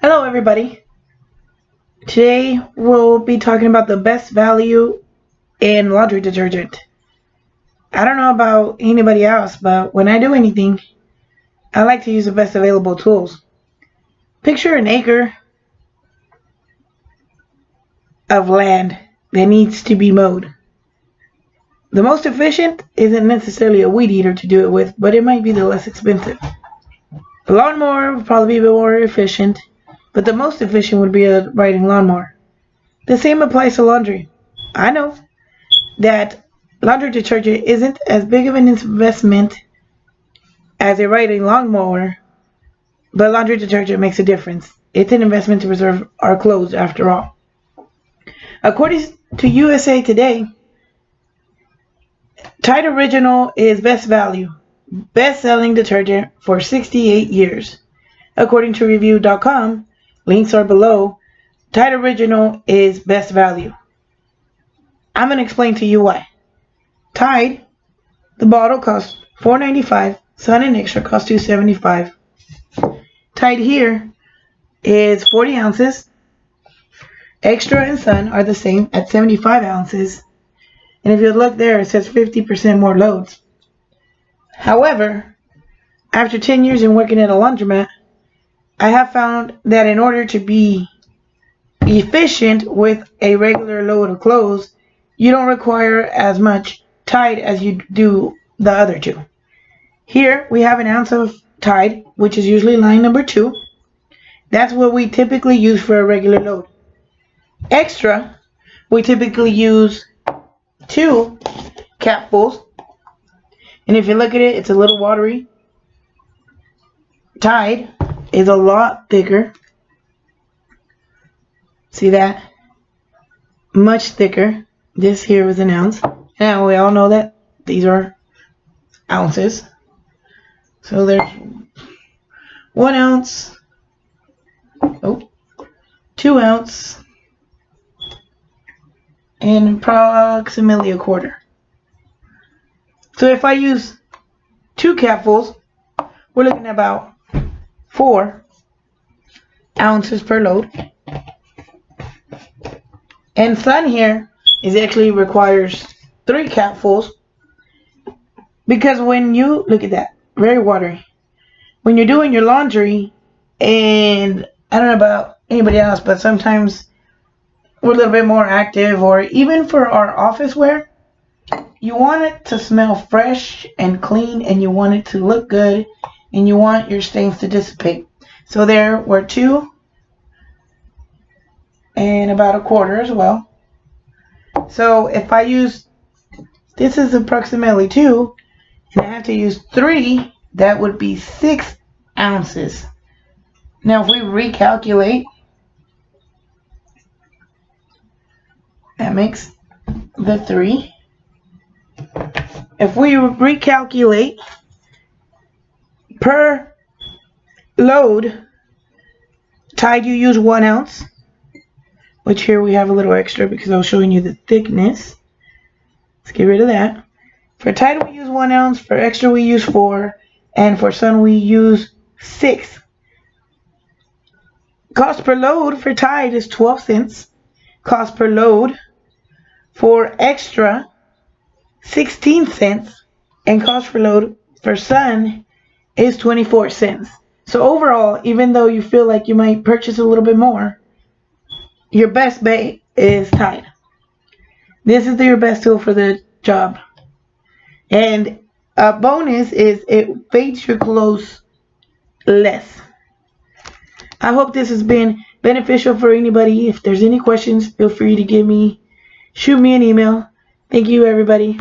Hello everybody. Today we'll be talking about the best value in laundry detergent. I don't know about anybody else, but when I do anything, I like to use the best available tools. Picture an acre of land that needs to be mowed. The most efficient isn't necessarily a weed eater to do it with, but it might be the less expensive. A lawnmower would probably be more efficient, but the most efficient would be a riding lawnmower. The same applies to laundry. I know that laundry detergent isn't as big of an investment as a riding lawnmower, but laundry detergent makes a difference. It's an investment to preserve our clothes after all. According to USA Today, Tide Original is best value, best-selling detergent for 68 years. According to Review.com, links are below. Tide Original is best value. I'm going to explain to you why. Tide, the bottle costs $4.95. Sun and Extra costs $2.75. Tide here is 40 ounces. Extra and Sun are the same at 75 ounces. And if you look there, it says 50% more loads. However, after 10 years in working at a laundromat, I have found that in order to be efficient with a regular load of clothes, you don't require as much Tide as you do the other two. Here we have an ounce of Tide, which is usually line number 2. That's what we typically use for a regular load. Extra, we typically use 2 capfuls. And if you look at it, it's a little watery. Tide is a lot thicker. See that? Much thicker. This here was an ounce. Now we all know that these are ounces. So there's 1 ounce. 2 ounce. And approximately a quarter. So if I use 2 capfuls, we're looking at about 4 ounces per load. And Sun here actually requires 3 capfuls, because when you look at that, very watery. When you're doing your laundry, and I don't know about anybody else, but sometimes we're a little bit more active, or even for our office wear, you want it to smell fresh and clean, and you want it to look good, and you want your stains to dissipate. So there were 2 and about a quarter as well. So if I use, this is approximately 2, and I have to use 3, that would be 6 ounces. Now if we recalculate, that makes the 3. If we recalculate per load, Tide, you use 1 ounce, which here we have a little extra because I was showing you the thickness. Let's get rid of that. For Tide we use 1 ounce, for Extra we use 4, and for Sun we use 6. Cost per load for Tide is 12 cents. Cost per load for Extra, 16 cents. And cost per load for Sun is 24 cents. So overall, even though you feel like you might purchase a little bit more, your best bet is Tide. This is your best tool for the job. And a bonus is it fades your clothes less. I hope this has been beneficial for anybody. If there's any questions, feel free to shoot me an email. Thank you, everybody.